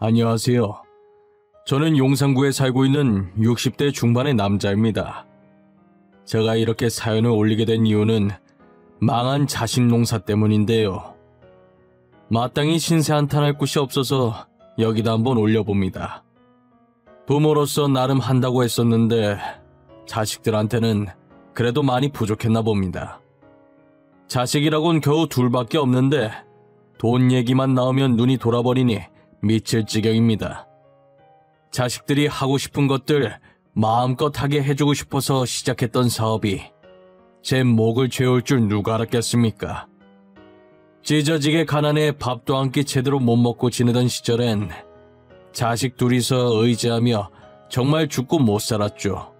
안녕하세요. 저는 용산구에 살고 있는 60대 중반의 남자입니다. 제가 이렇게 사연을 올리게 된 이유는 망한 자식 농사 때문인데요. 마땅히 신세 한탄할 곳이 없어서 여기다 한번 올려봅니다. 부모로서 나름 한다고 했었는데 자식들한테는 그래도 많이 부족했나 봅니다. 자식이라곤 겨우 둘밖에 없는데 돈 얘기만 나오면 눈이 돌아버리니 미칠 지경입니다. 자식들이 하고 싶은 것들 마음껏 하게 해주고 싶어서 시작했던 사업이 제 목을 죄올 줄 누가 알았겠습니까? 찢어지게 가난해 밥도 한 끼 제대로 못 먹고 지내던 시절엔 자식 둘이서 의지하며 정말 죽고 못 살았죠.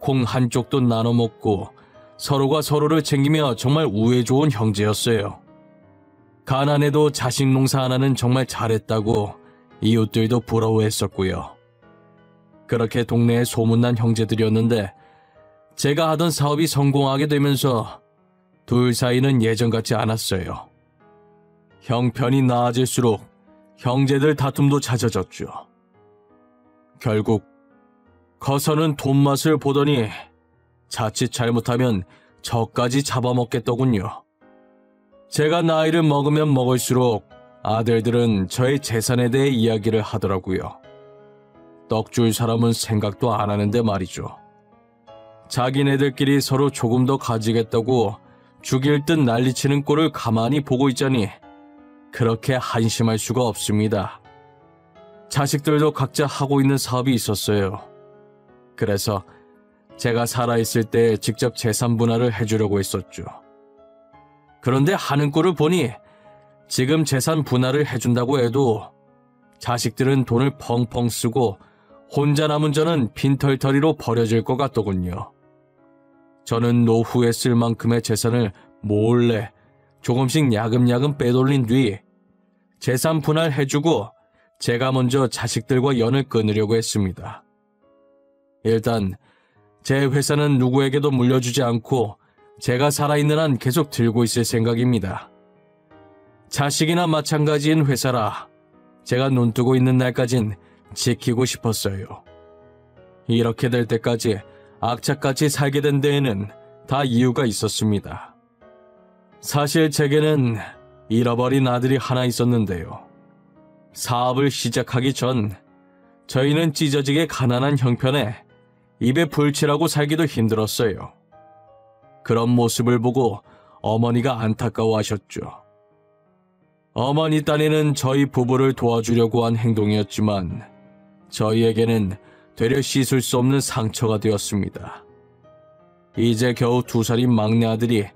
콩 한쪽도 나눠 먹고 서로가 서로를 챙기며 정말 우애 좋은 형제였어요. 가난해도 자식 농사 하나는 정말 잘했다고 이웃들도 부러워했었고요. 그렇게 동네에 소문난 형제들이었는데 제가 하던 사업이 성공하게 되면서 둘 사이는 예전 같지 않았어요. 형편이 나아질수록 형제들 다툼도 잦아졌죠. 결국 커서는 돈맛을 보더니 자칫 잘못하면 저까지 잡아먹겠더군요. 제가 나이를 먹으면 먹을수록 아들들은 저의 재산에 대해 이야기를 하더라고요. 떡 줄 사람은 생각도 안 하는데 말이죠. 자기네들끼리 서로 조금 더 가지겠다고 죽일 듯 난리치는 꼴을 가만히 보고 있자니 그렇게 한심할 수가 없습니다. 자식들도 각자 하고 있는 사업이 있었어요. 그래서 제가 살아있을 때 직접 재산 분할을 해주려고 했었죠. 그런데 하는 꼴을 보니 지금 재산 분할을 해준다고 해도 자식들은 돈을 펑펑 쓰고 혼자 남은 저는 빈털터리로 버려질 것 같더군요. 저는 노후에 쓸 만큼의 재산을 몰래 조금씩 야금야금 빼돌린 뒤 재산 분할해주고 제가 먼저 자식들과 연을 끊으려고 했습니다. 일단 제 회사는 누구에게도 물려주지 않고 제가 살아있는 한 계속 들고 있을 생각입니다. 자식이나 마찬가지인 회사라 제가 눈뜨고 있는 날까진 지키고 싶었어요. 이렇게 될 때까지 악착같이 살게 된 데에는 다 이유가 있었습니다. 사실 제게는 잃어버린 아들이 하나 있었는데요. 사업을 시작하기 전 저희는 찢어지게 가난한 형편에 입에 불칠하고 살기도 힘들었어요. 그런 모습을 보고 어머니가 안타까워하셨죠. 어머니 딴에는 저희 부부를 도와주려고 한 행동이었지만 저희에게는 되려 씻을 수 없는 상처가 되었습니다. 이제 겨우 2살인 막내 아들이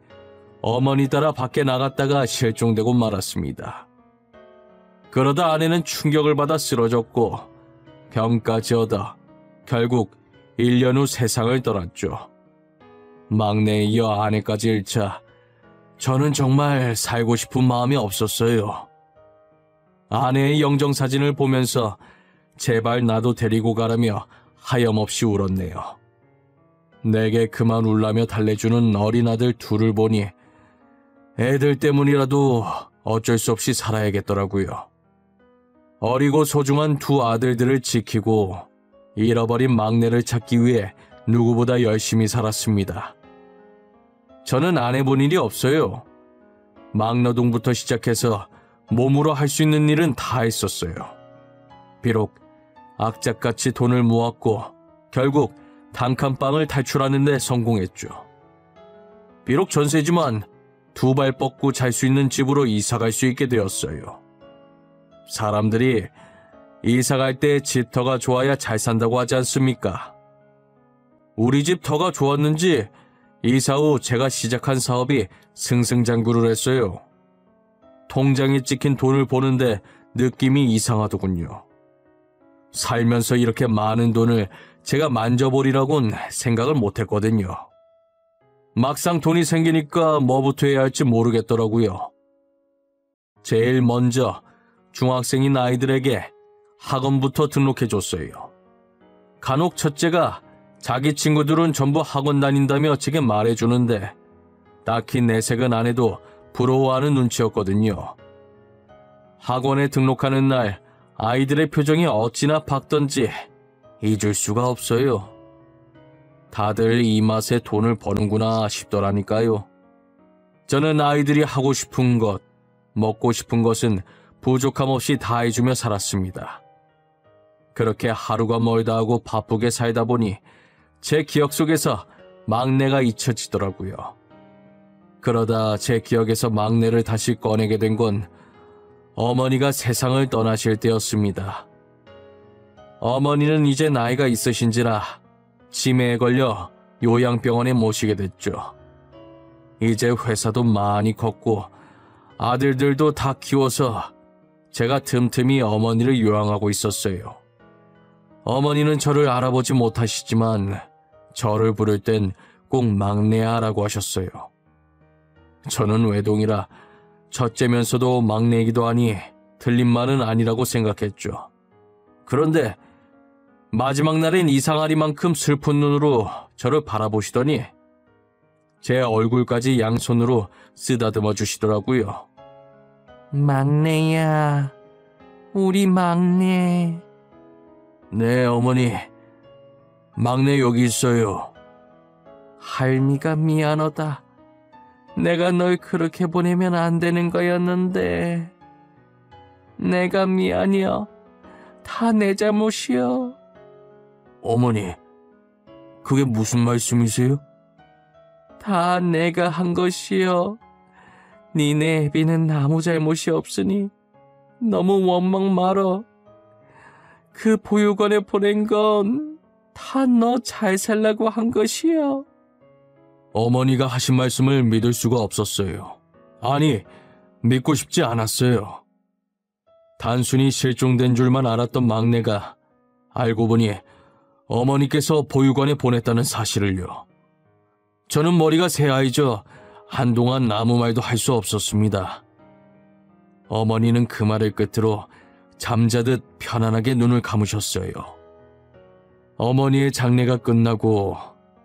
어머니 따라 밖에 나갔다가 실종되고 말았습니다. 그러다 아내는 충격을 받아 쓰러졌고 병까지 얻어 결국 1년 후 세상을 떠났죠. 막내에 이어 아내까지 잃자 저는 정말 살고 싶은 마음이 없었어요. 아내의 영정사진을 보면서 제발 나도 데리고 가라며 하염없이 울었네요. 내게 그만 울라며 달래주는 어린 아들 둘을 보니 애들 때문이라도 어쩔 수 없이 살아야겠더라고요. 어리고 소중한 두 아들들을 지키고 잃어버린 막내를 찾기 위해 누구보다 열심히 살았습니다. 저는 안 해본 일이 없어요. 막노동부터 시작해서 몸으로 할 수 있는 일은 다 했었어요. 비록 악착같이 돈을 모았고 결국 단칸방을 탈출하는 데 성공했죠. 비록 전세지만 2발 뻗고 잘 수 있는 집으로 이사갈 수 있게 되었어요. 사람들이 이사갈 때 집 터가 좋아야 잘 산다고 하지 않습니까? 우리 집 터가 좋았는지 이사 후 제가 시작한 사업이 승승장구를 했어요. 통장에 찍힌 돈을 보는데 느낌이 이상하더군요. 살면서 이렇게 많은 돈을 제가 만져보리라곤 생각을 못했거든요. 막상 돈이 생기니까 뭐부터 해야 할지 모르겠더라고요. 제일 먼저 중학생인 아이들에게 학원부터 등록해줬어요. 간혹 첫째가 자기 친구들은 전부 학원 다닌다며 제게 말해주는데 딱히 내색은 안 해도 부러워하는 눈치였거든요. 학원에 등록하는 날 아이들의 표정이 어찌나 밝던지 잊을 수가 없어요. 다들 이 맛에 돈을 버는구나 싶더라니까요. 저는 아이들이 하고 싶은 것, 먹고 싶은 것은 부족함 없이 다 해주며 살았습니다. 그렇게 하루가 멀다 하고 바쁘게 살다 보니 제 기억 속에서 막내가 잊혀지더라고요. 그러다 제 기억에서 막내를 다시 꺼내게 된 건 어머니가 세상을 떠나실 때였습니다. 어머니는 이제 나이가 있으신지라 치매에 걸려 요양병원에 모시게 됐죠. 이제 회사도 많이 컸고 아들들도 다 키워서 제가 틈틈이 어머니를 요양하고 있었어요. 어머니는 저를 알아보지 못하시지만 저를 부를 땐 꼭 막내야라고 하셨어요. 저는 외동이라 첫째면서도 막내이기도 하니 틀린 말은 아니라고 생각했죠. 그런데 마지막 날엔 이상하리만큼 슬픈 눈으로 저를 바라보시더니 제 얼굴까지 양손으로 쓰다듬어 주시더라고요. 막내야, 우리 막내. 네, 어머니. 막내 여기 있어요. 할미가 미안하다. 내가 널 그렇게 보내면 안 되는 거였는데. 내가 미안이여. 다 내 잘못이여. 어머니, 그게 무슨 말씀이세요? 다 내가 한 것이여. 니네 애비는 아무 잘못이 없으니 너무 원망 말어. 그 보육원에 보낸 건 다 너 잘 살라고 한 것이여. 어머니가 하신 말씀을 믿을 수가 없었어요. 아니, 믿고 싶지 않았어요. 단순히 실종된 줄만 알았던 막내가 알고 보니 어머니께서 보육원에 보냈다는 사실을요. 저는 머리가 새아이죠. 한동안 아무 말도 할 수 없었습니다. 어머니는 그 말을 끝으로 잠자듯 편안하게 눈을 감으셨어요. 어머니의 장례가 끝나고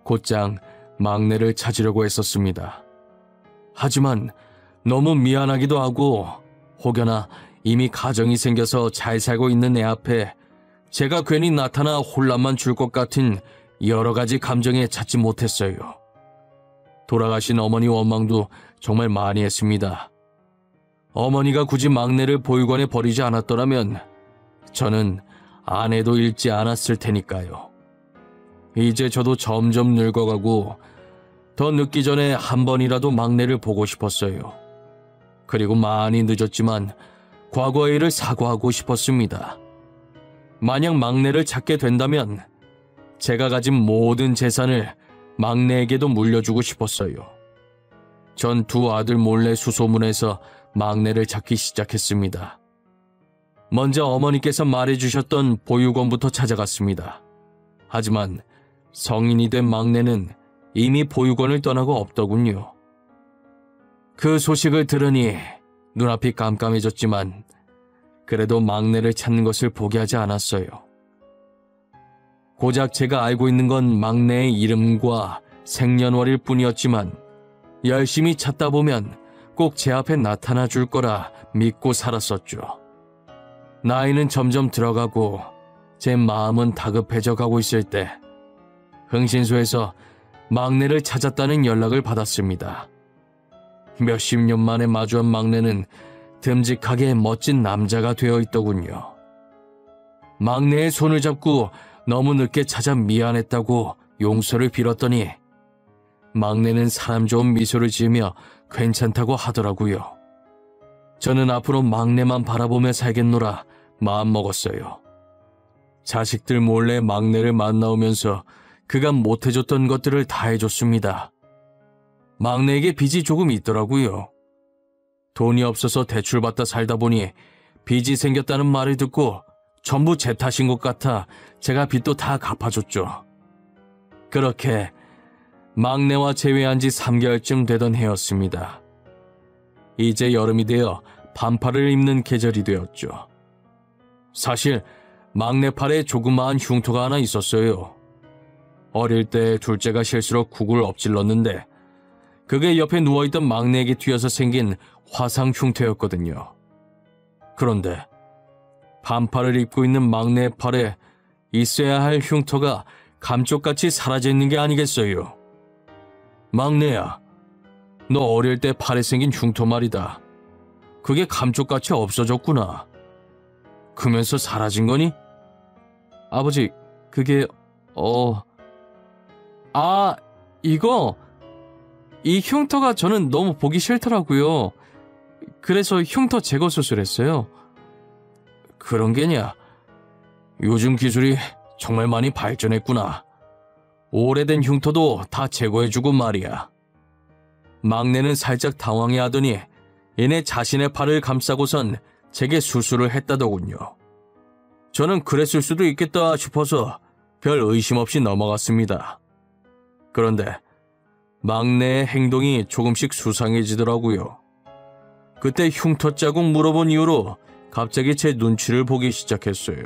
곧장 막내를 찾으려고 했었습니다. 하지만 너무 미안하기도 하고 혹여나 이미 가정이 생겨서 잘 살고 있는 애 앞에 제가 괜히 나타나 혼란만 줄 것 같은 여러 가지 감정에 찾지 못했어요. 돌아가신 어머니 원망도 정말 많이 했습니다. 어머니가 굳이 막내를 보육원에 버리지 않았더라면 저는 아내도 잃지 않았을 테니까요. 이제 저도 점점 늙어가고 더 늙기 전에 한 번이라도 막내를 보고 싶었어요. 그리고 많이 늦었지만 과거의 일을 사과하고 싶었습니다. 만약 막내를 찾게 된다면 제가 가진 모든 재산을 막내에게도 물려주고 싶었어요. 전 두 아들 몰래 수소문해서 막내를 찾기 시작했습니다. 먼저 어머니께서 말해주셨던 보육원부터 찾아갔습니다. 하지만 성인이 된 막내는 이미 보육원을 떠나고 없더군요. 그 소식을 들으니 눈앞이 깜깜해졌지만 그래도 막내를 찾는 것을 포기하지 않았어요. 고작 제가 알고 있는 건 막내의 이름과 생년월일 뿐이었지만 열심히 찾다 보면 꼭 제 앞에 나타나 줄 거라 믿고 살았었죠. 나이는 점점 들어가고 제 마음은 다급해져 가고 있을 때 흥신소에서 막내를 찾았다는 연락을 받았습니다. 몇십 년 만에 마주한 막내는 듬직하게 멋진 남자가 되어 있더군요. 막내의 손을 잡고 너무 늦게 찾아 미안했다고 용서를 빌었더니 막내는 사람 좋은 미소를 지으며 괜찮다고 하더라고요. 저는 앞으로 막내만 바라보며 살겠노라 마음먹었어요. 자식들 몰래 막내를 만나오면서 그가 못해줬던 것들을 다 해줬습니다. 막내에게 빚이 조금 있더라고요. 돈이 없어서 대출받다 살다 보니 빚이 생겼다는 말을 듣고 전부 제 탓인 것 같아 제가 빚도 다 갚아줬죠. 그렇게 막내와 재회한 지 3개월쯤 되던 해였습니다. 이제 여름이 되어 반팔을 입는 계절이 되었죠. 사실 막내 팔에 조그마한 흉터가 하나 있었어요. 어릴 때 둘째가 실수로 국을 엎질렀는데 그게 옆에 누워있던 막내에게 튀어서 생긴 화상 흉터였거든요. 그런데 반팔을 입고 있는 막내의 팔에 있어야 할 흉터가 감쪽같이 사라져 있는 게 아니겠어요. 막내야, 너 어릴 때 팔에 생긴 흉터 말이다. 그게 감쪽같이 없어졌구나. 크면서 사라진 거니? 아버지, 그게 이 흉터가 저는 너무 보기 싫더라고요. 그래서 흉터 제거 수술했어요. 그런 게냐? 요즘 기술이 정말 많이 발전했구나. 오래된 흉터도 다 제거해주고 말이야. 막내는 살짝 당황해하더니 이내 자신의 팔을 감싸고선 제게 수술을 했다더군요. 저는 그랬을 수도 있겠다 싶어서 별 의심 없이 넘어갔습니다. 그런데 막내의 행동이 조금씩 수상해지더라고요. 그때 흉터 자국 물어본 이후로 갑자기 제 눈치를 보기 시작했어요.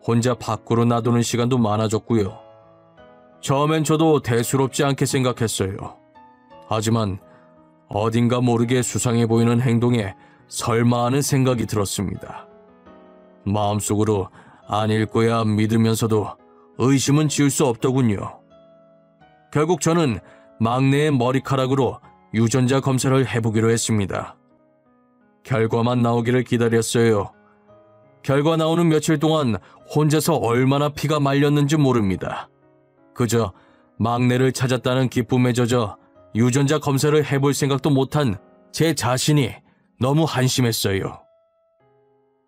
혼자 밖으로 놔두는 시간도 많아졌고요. 처음엔 저도 대수롭지 않게 생각했어요. 하지만 어딘가 모르게 수상해 보이는 행동에 설마 하는 생각이 들었습니다. 마음속으로 아닐 거야 믿으면서도 의심은 지을 수 없더군요. 결국 저는 막내의 머리카락으로 유전자 검사를 해보기로 했습니다. 결과만 나오기를 기다렸어요. 결과 나오는 며칠 동안 혼자서 얼마나 피가 말렸는지 모릅니다. 그저 막내를 찾았다는 기쁨에 젖어 유전자 검사를 해볼 생각도 못한 제 자신이 너무 한심했어요.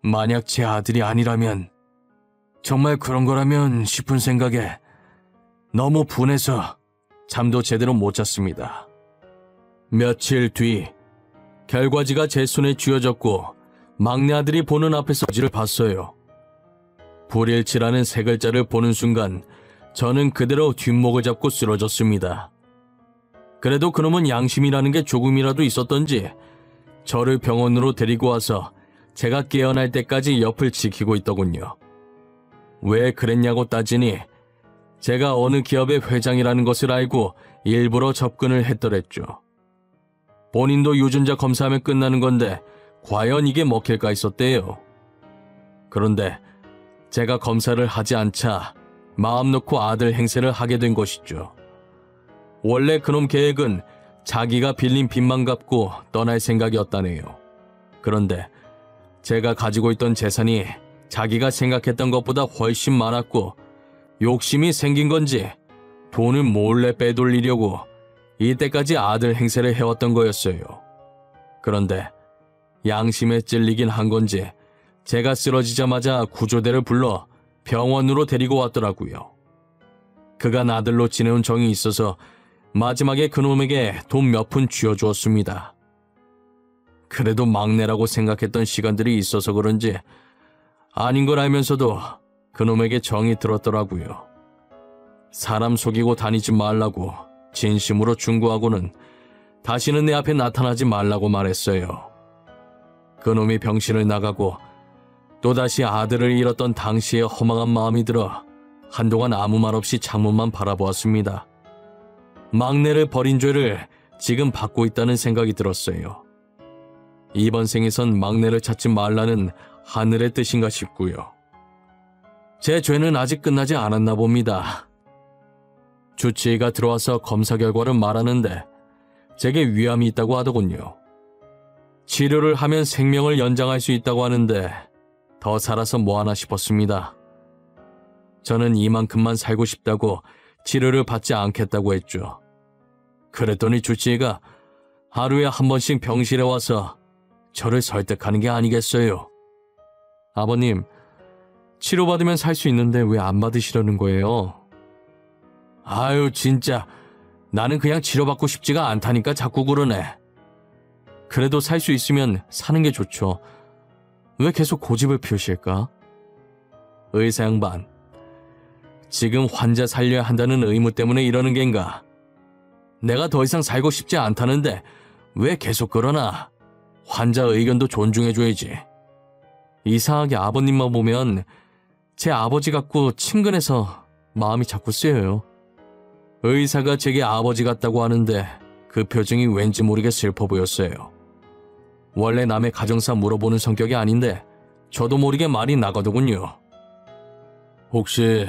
만약 제 아들이 아니라면, 정말 그런 거라면 싶은 생각에 너무 분해서 잠도 제대로 못 잤습니다. 며칠 뒤 결과지가 제 손에 쥐어졌고 막내 아들이 보는 앞에서 지를 봤어요. 불일치라는 세 글자를 보는 순간 저는 그대로 뒷목을 잡고 쓰러졌습니다. 그래도 그놈은 양심이라는 게 조금이라도 있었던지 저를 병원으로 데리고 와서 제가 깨어날 때까지 옆을 지키고 있더군요. 왜 그랬냐고 따지니 제가 어느 기업의 회장이라는 것을 알고 일부러 접근을 했더랬죠. 본인도 유전자 검사하면 끝나는 건데 과연 이게 먹힐까 했었대요. 그런데 제가 검사를 하지 않자 마음 놓고 아들 행세를 하게 된 것이죠. 원래 그놈 계획은 자기가 빌린 빚만 갚고 떠날 생각이었다네요. 그런데 제가 가지고 있던 재산이 자기가 생각했던 것보다 훨씬 많았고 욕심이 생긴 건지 돈을 몰래 빼돌리려고 이때까지 아들 행세를 해왔던 거였어요. 그런데 양심에 찔리긴 한 건지 제가 쓰러지자마자 구조대를 불러 병원으로 데리고 왔더라고요. 그간 아들로 지내온 정이 있어서 마지막에 그놈에게 돈 몇 푼 쥐어주었습니다. 그래도 막내라고 생각했던 시간들이 있어서 그런지 아닌 걸 알면서도 그놈에게 정이 들었더라고요. 사람 속이고 다니지 말라고 진심으로 충고하고는 다시는 내 앞에 나타나지 말라고 말했어요. 그놈이 병실을 나가고 또다시 아들을 잃었던 당시의 허망한 마음이 들어 한동안 아무 말 없이 창문만 바라보았습니다. 막내를 버린 죄를 지금 받고 있다는 생각이 들었어요. 이번 생에선 막내를 찾지 말라는 하늘의 뜻인가 싶고요. 제 죄는 아직 끝나지 않았나 봅니다. 주치의가 들어와서 검사 결과를 말하는데 제게 위암이 있다고 하더군요. 치료를 하면 생명을 연장할 수 있다고 하는데 더 살아서 뭐하나 싶었습니다. 저는 이만큼만 살고 싶다고 치료를 받지 않겠다고 했죠. 그랬더니 주치의가 하루에 한 번씩 병실에 와서 저를 설득하는 게 아니겠어요. 아버님, 치료받으면 살 수 있는데 왜 안 받으시려는 거예요? 아유, 진짜 나는 그냥 치료받고 싶지가 않다니까 자꾸 그러네. 그래도 살 수 있으면 사는 게 좋죠. 왜 계속 고집을 피우실까? 의사 양반, 지금 환자 살려야 한다는 의무 때문에 이러는 겐가? 내가 더 이상 살고 싶지 않다는데 왜 계속 그러나? 환자 의견도 존중해줘야지. 이상하게 아버님만 보면 제 아버지 같고 친근해서 마음이 자꾸 쓰여요. 의사가 제게 아버지 같다고 하는데 그 표정이 왠지 모르게 슬퍼 보였어요. 원래 남의 가정사 물어보는 성격이 아닌데 저도 모르게 말이 나가더군요. 혹시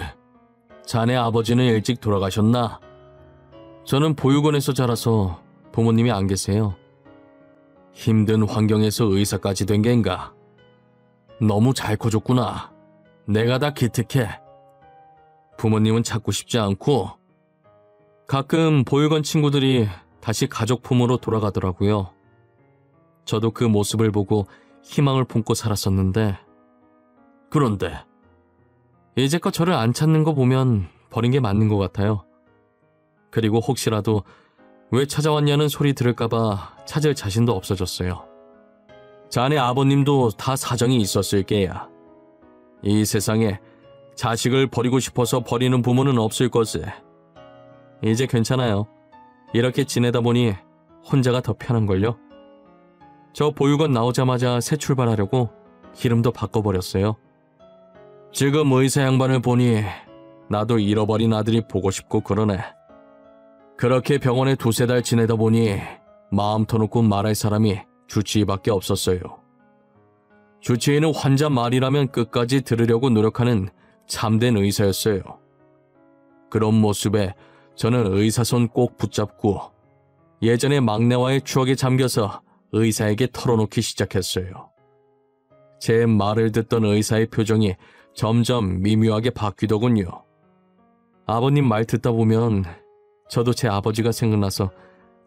자네 아버지는 일찍 돌아가셨나? 저는 보육원에서 자라서 부모님이 안 계세요. 힘든 환경에서 의사까지 된 겐가? 너무 잘 커줬구나. 내가 다 기특해. 부모님은 찾고 싶지 않고 가끔 보육원 친구들이 다시 가족 품으로 돌아가더라고요. 저도 그 모습을 보고 희망을 품고 살았었는데 그런데 이제껏 저를 안 찾는 거 보면 버린 게 맞는 것 같아요. 그리고 혹시라도 왜 찾아왔냐는 소리 들을까봐 찾을 자신도 없어졌어요. 자네 아버님도 다 사정이 있었을 게야. 이 세상에 자식을 버리고 싶어서 버리는 부모는 없을 것에. 이제 괜찮아요. 이렇게 지내다 보니 혼자가 더 편한걸요. 저 보육원 나오자마자 새 출발하려고 기름도 바꿔버렸어요. 지금 의사 양반을 보니 나도 잃어버린 아들이 보고 싶고 그러네. 그렇게 병원에 두세 달 지내다 보니 마음 터놓고 말할 사람이 주치의밖에 없었어요. 주치의는 환자 말이라면 끝까지 들으려고 노력하는 참된 의사였어요. 그런 모습에 저는 의사 손 꼭 붙잡고 예전의 막내와의 추억에 잠겨서 의사에게 털어놓기 시작했어요. 제 말을 듣던 의사의 표정이 점점 미묘하게 바뀌더군요. 아버님 말 듣다 보면 저도 제 아버지가 생각나서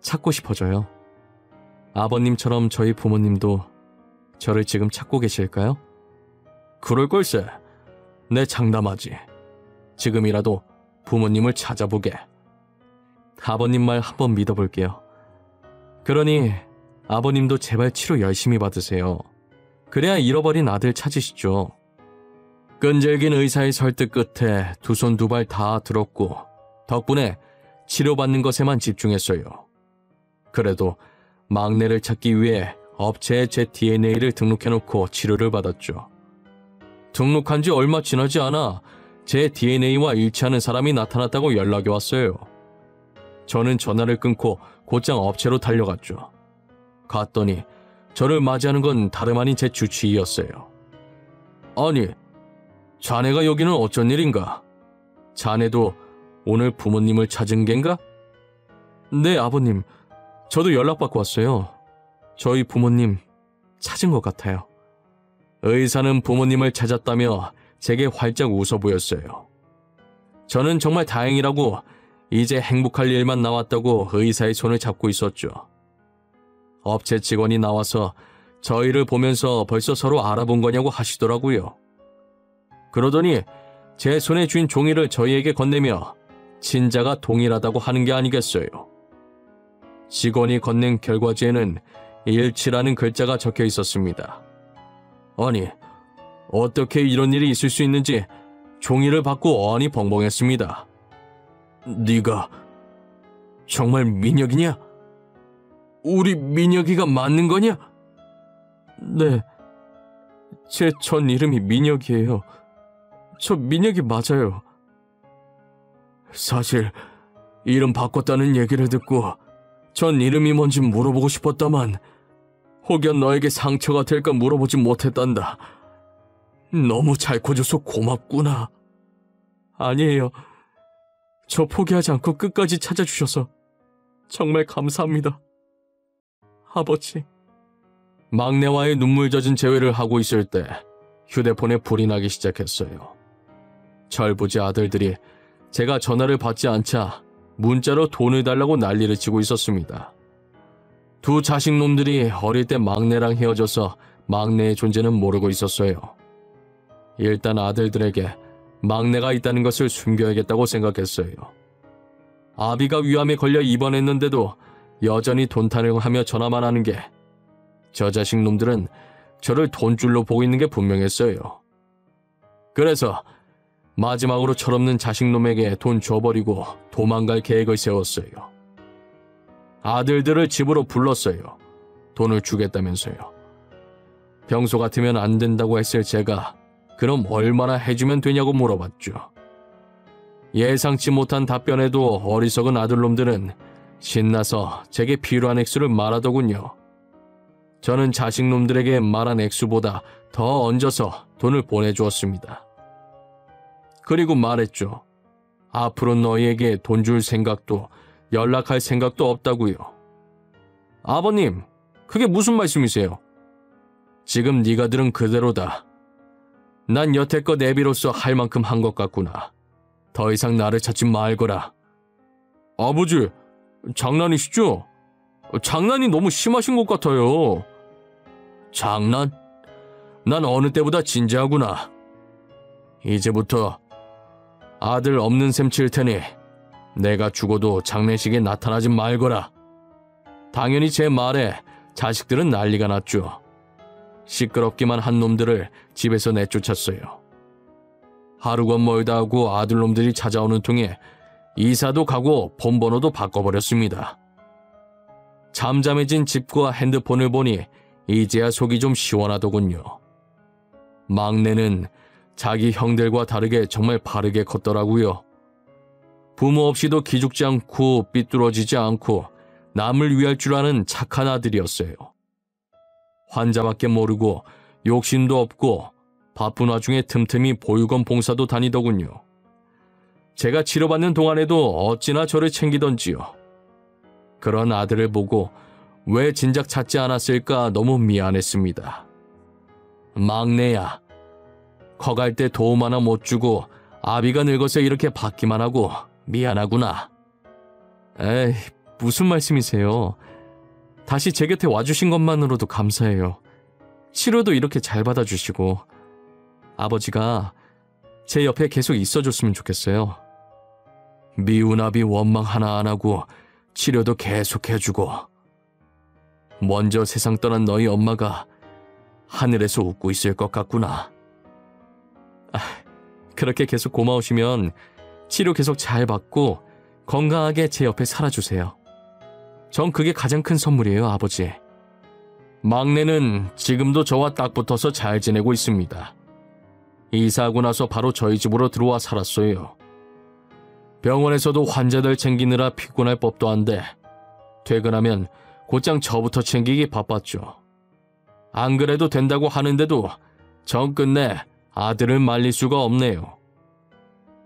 찾고 싶어져요. 아버님처럼 저희 부모님도 저를 지금 찾고 계실까요? 그럴 걸세. 내 장담하지. 지금이라도 부모님을 찾아보게. 아버님 말 한번 믿어볼게요. 그러니 아버님도 제발 치료 열심히 받으세요. 그래야 잃어버린 아들 찾으시죠. 끈질긴 의사의 설득 끝에 두 손 두 발 다 들었고 덕분에 치료받는 것에만 집중했어요. 그래도 막내를 찾기 위해 업체에 제 DNA를 등록해놓고 치료를 받았죠. 등록한 지 얼마 지나지 않아 제 DNA와 일치하는 사람이 나타났다고 연락이 왔어요. 저는 전화를 끊고 곧장 업체로 달려갔죠. 갔더니 저를 맞이하는 건 다름 아닌 제 주치의였어요. 아니, 자네가 여기는 어쩐 일인가? 자네도 오늘 부모님을 찾은 겐가? 네, 아버님. 저도 연락받고 왔어요. 저희 부모님 찾은 것 같아요. 의사는 부모님을 찾았다며 제게 활짝 웃어 보였어요. 저는 정말 다행이라고 이제 행복할 일만 남았다고 의사의 손을 잡고 있었죠. 업체 직원이 나와서 저희를 보면서 벌써 서로 알아본 거냐고 하시더라고요. 그러더니 제 손에 쥔 종이를 저희에게 건네며 친자가 동일하다고 하는 게 아니겠어요. 직원이 건넨 결과지에는 일치라는 글자가 적혀 있었습니다. 아니, 어떻게 이런 일이 있을 수 있는지 종이를 받고 어안이 벙벙했습니다. 네가 정말 민혁이냐? 우리 민혁이가 맞는 거냐? 네, 제 전 이름이 민혁이에요. 저 민혁이 맞아요. 사실 이름 바꿨다는 얘기를 듣고 전 이름이 뭔지 물어보고 싶었다만 혹연 너에게 상처가 될까 물어보지 못했단다. 너무 잘 커줘서 고맙구나. 아니에요. 저 포기하지 않고 끝까지 찾아주셔서 정말 감사합니다. 아버지. 막내와의 눈물 젖은 재회를 하고 있을 때 휴대폰에 불이 나기 시작했어요. 철부지 아들들이 제가 전화를 받지 않자 문자로 돈을 달라고 난리를 치고 있었습니다. 두 자식놈들이 어릴 때 막내랑 헤어져서 막내의 존재는 모르고 있었어요. 일단 아들들에게 막내가 있다는 것을 숨겨야겠다고 생각했어요. 아비가 위암에 걸려 입원했는데도 여전히 돈 타령하며 전화만 하는 게 저 자식 놈들은 저를 돈줄로 보고 있는 게 분명했어요. 그래서 마지막으로 철없는 자식놈에게 돈 줘버리고 도망갈 계획을 세웠어요. 아들들을 집으로 불렀어요. 돈을 주겠다면서요. 평소 같으면 안 된다고 했을 제가 그럼 얼마나 해주면 되냐고 물어봤죠. 예상치 못한 답변에도 어리석은 아들놈들은 신나서 제게 필요한 액수를 말하더군요. 저는 자식놈들에게 말한 액수보다 더 얹어서 돈을 보내주었습니다. 그리고 말했죠. 앞으로 너희에게 돈 줄 생각도 연락할 생각도 없다고요. 아버님, 그게 무슨 말씀이세요? 지금 네가 들은 그대로다. 난 여태껏 애비로서 할 만큼 한 것 같구나. 더 이상 나를 찾지 말거라. 아버지, 장난이시죠? 장난이 너무 심하신 것 같아요. 장난? 난 어느 때보다 진지하구나. 이제부터 아들 없는 셈 칠 테니 내가 죽어도 장례식에 나타나지 말거라. 당연히 제 말에 자식들은 난리가 났죠. 시끄럽기만 한 놈들을 집에서 내쫓았어요. 하루가 멀다 하고 아들놈들이 찾아오는 통에 이사도 가고 폰번호도 바꿔버렸습니다. 잠잠해진 집과 핸드폰을 보니 이제야 속이 좀 시원하더군요. 막내는 자기 형들과 다르게 정말 바르게 컸더라고요. 부모 없이도 기죽지 않고 삐뚤어지지 않고 남을 위할 줄 아는 착한 아들이었어요. 환자밖에 모르고 욕심도 없고 바쁜 와중에 틈틈이 보육원 봉사도 다니더군요. 제가 치료받는 동안에도 어찌나 저를 챙기던지요. 그런 아들을 보고 왜 진작 찾지 않았을까 너무 미안했습니다. 막내야, 커갈 때 도움 하나 못 주고 아비가 늙어서 이렇게 받기만 하고 미안하구나. 에이, 무슨 말씀이세요? 다시 제 곁에 와주신 것만으로도 감사해요. 치료도 이렇게 잘 받아주시고 아버지가 제 옆에 계속 있어줬으면 좋겠어요. 미운 아비 원망 하나 안 하고 치료도 계속 해주고 먼저 세상 떠난 너희 엄마가 하늘에서 웃고 있을 것 같구나. 그렇게 계속 고마우시면 치료 계속 잘 받고 건강하게 제 옆에 살아주세요. 전 그게 가장 큰 선물이에요, 아버지. 막내는 지금도 저와 딱 붙어서 잘 지내고 있습니다. 이사하고 나서 바로 저희 집으로 들어와 살았어요. 병원에서도 환자들 챙기느라 피곤할 법도 한데 퇴근하면 곧장 저부터 챙기기 바빴죠. 안 그래도 된다고 하는데도 전 끝내 아들을 말릴 수가 없네요.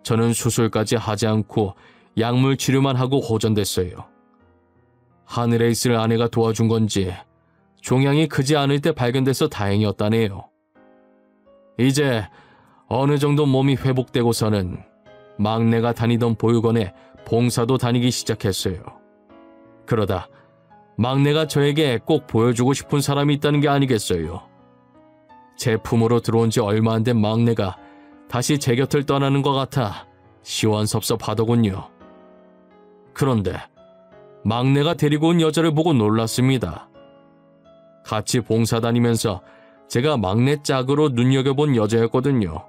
저는 수술까지 하지 않고 약물 치료만 하고 호전됐어요. 하늘에 있을 아내가 도와준 건지 종양이 크지 않을 때 발견돼서 다행이었다네요. 이제 어느 정도 몸이 회복되고서는 막내가 다니던 보육원에 봉사도 다니기 시작했어요. 그러다 막내가 저에게 꼭 보여주고 싶은 사람이 있다는 게 아니겠어요. 제 품으로 들어온 지 얼마 안 된 막내가 다시 제 곁을 떠나는 것 같아 시원섭섭하더군요. 그런데 막내가 데리고 온 여자를 보고 놀랐습니다. 같이 봉사 다니면서 제가 막내 짝으로 눈여겨본 여자였거든요.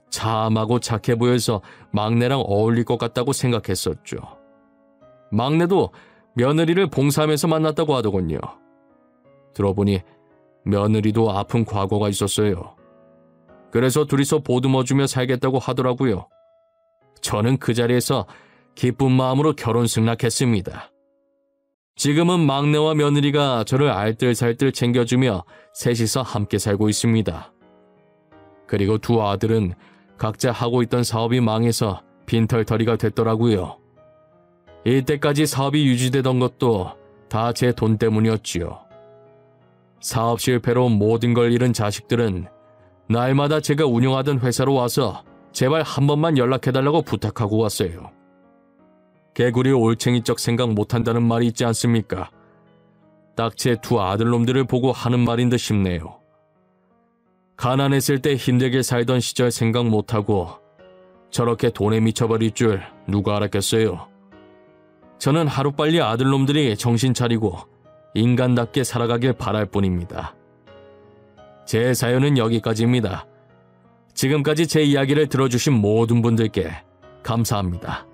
참하고 착해 보여서 막내랑 어울릴 것 같다고 생각했었죠. 막내도 며느리를 봉사하면서 만났다고 하더군요. 들어보니 며느리도 아픈 과거가 있었어요. 그래서 둘이서 보듬어주며 살겠다고 하더라고요. 저는 그 자리에서 기쁜 마음으로 결혼 승낙했습니다. 지금은 막내와 며느리가 저를 알뜰살뜰 챙겨주며 셋이서 함께 살고 있습니다. 그리고 두 아들은 각자 하고 있던 사업이 망해서 빈털터리가 됐더라고요. 이때까지 사업이 유지되던 것도 다 제 돈 때문이었지요. 사업 실패로 모든 걸 잃은 자식들은 날마다 제가 운영하던 회사로 와서 제발 한 번만 연락해달라고 부탁하고 왔어요. 개구리 올챙이적 생각 못한다는 말이 있지 않습니까? 딱 제 두 아들놈들을 보고 하는 말인 듯 싶네요. 가난했을 때 힘들게 살던 시절 생각 못하고 저렇게 돈에 미쳐버릴 줄 누가 알았겠어요. 저는 하루빨리 아들놈들이 정신 차리고 인간답게 살아가길 바랄 뿐입니다. 제 사연은 여기까지입니다. 지금까지 제 이야기를 들어주신 모든 분들께 감사합니다.